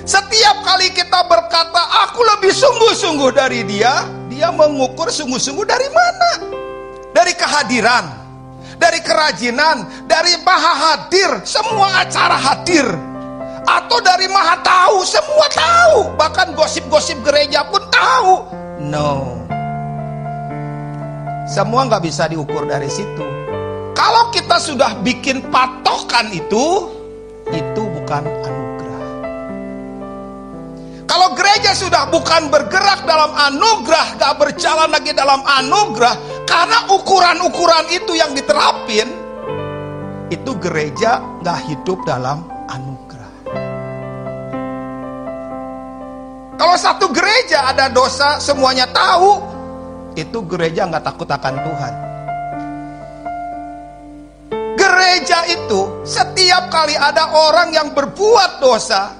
Setiap kali kita berkata, aku lebih sungguh-sungguh dari dia, dia mengukur sungguh-sungguh dari mana? Dari kehadiran, dari kerajinan, dari maha hadir, semua acara hadir. Atau dari maha tahu, semua tahu. Bahkan gosip-gosip gereja pun tahu. No. Semua nggak bisa diukur dari situ. Kalau kita sudah bikin patokan itu bukan anugerah. Kalau gereja sudah bukan bergerak dalam anugerah, gak berjalan lagi dalam anugerah, karena ukuran-ukuran itu yang diterapin, itu gereja gak hidup dalam anugerah. Kalau satu gereja ada dosa, semuanya tahu, itu gereja gak takut akan Tuhan. Gereja itu setiap kali ada orang yang berbuat dosa,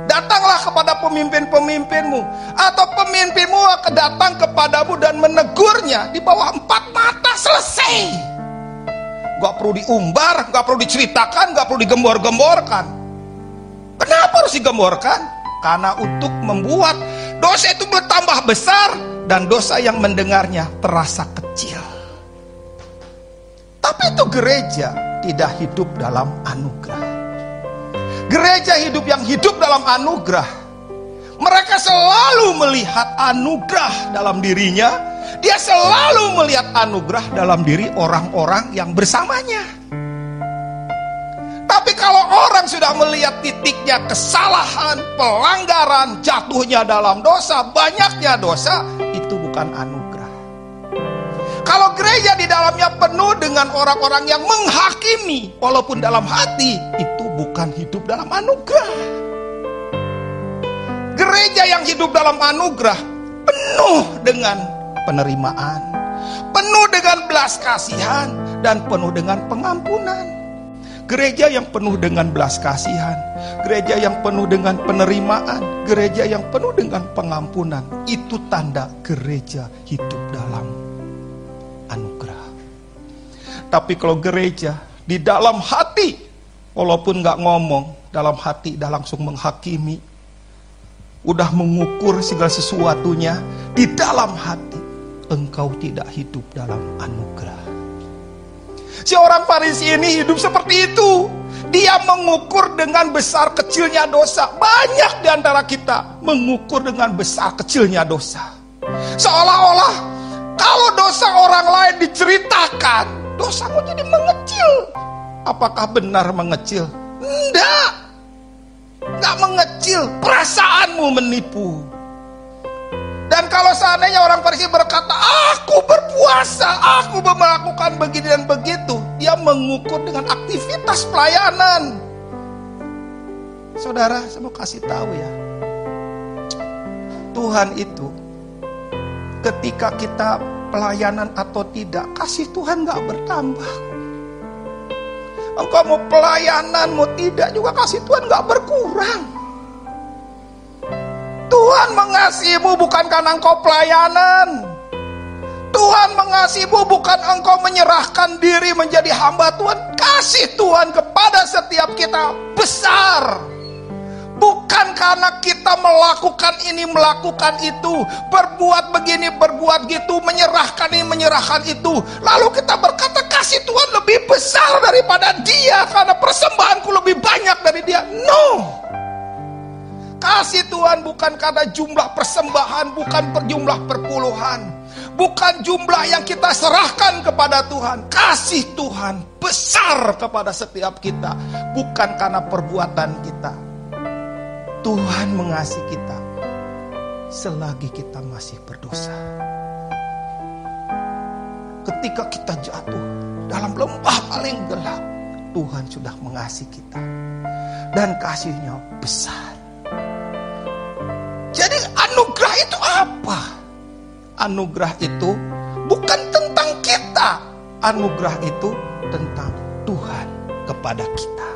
datanglah kepada pemimpin-pemimpinmu, atau pemimpinmu datang kepadamu dan menegurnya di bawah 4 mata, selesai. Gak perlu diumbar, gak perlu diceritakan, gak perlu digembor-gemborkan. Kenapa harus digemborkan? Karena untuk membuat dosa itu bertambah besar dan dosa yang mendengarnya terasa kecil. Tapi itu gereja tidak hidup dalam anugerah. Gereja yang hidup dalam anugerah, mereka selalu melihat anugerah dalam dirinya. Dia selalu melihat anugerah dalam diri orang-orang yang bersamanya. Tapi kalau orang sudah melihat titiknya kesalahan, pelanggaran, jatuhnya dalam dosa, banyaknya dosa, itu bukan anugerah. Kalau gereja di dalamnya penuh dengan orang-orang yang menghakimi, walaupun dalam hati, itu bukan hidup dalam anugerah. Gereja yang hidup dalam anugerah penuh dengan penerimaan, penuh dengan belas kasihan, dan penuh dengan pengampunan. Gereja yang penuh dengan belas kasihan, gereja yang penuh dengan penerimaan, gereja yang penuh dengan pengampunan, itu tanda gereja hidup dalam anugerah. Tapi kalau gereja di dalam hati, walaupun gak ngomong, dalam hati dah langsung menghakimi, udah mengukur segala sesuatunya, di dalam hati engkau tidak hidup dalam anugerah. Si orang Farisi ini hidup seperti itu. Dia mengukur dengan besar kecilnya dosa. Banyak di antara kita mengukur dengan besar kecilnya dosa. Seolah-olah kalau dosa orang lain diceritakan, dosamu jadi mengecil. Apakah benar mengecil? Enggak. Enggak mengecil, perasaanmu menipu. Dan kalau seandainya orang Farisi berkata, aku berpuasa, aku melakukan begini dan begitu, dia mengukur dengan aktivitas pelayanan. Saudara, saya mau kasih tahu ya, Tuhan itu ketika kita pelayanan atau tidak, kasih Tuhan gak bertambah. Engkau mau pelayanan, mau tidak juga kasih Tuhan gak berkurang. Tuhan mengasihimu bukan karena engkau pelayanan. Tuhan mengasihimu bukan engkau menyerahkan diri menjadi hamba Tuhan. Kasih Tuhan kepada setiap kita besar. Bukan karena kita melakukan ini, melakukan itu, berbuat begini, berbuat gitu, menyerahkan ini, menyerahkan itu, lalu kita berkata kasih Tuhan lebih besar daripada dia karena persembahanku lebih banyak dari dia. No. Kasih Tuhan bukan karena jumlah persembahan, bukan per jumlah perpuluhan, bukan jumlah yang kita serahkan kepada Tuhan. Kasih Tuhan besar kepada setiap kita, bukan karena perbuatan kita. Tuhan mengasihi kita selagi kita masih berdosa. Ketika kita jatuh dalam lembah paling gelap, Tuhan sudah mengasihi kita dan kasih-Nya besar. Jadi anugerah itu apa? Anugerah itu bukan tentang kita. Anugerah itu tentang Tuhan kepada kita.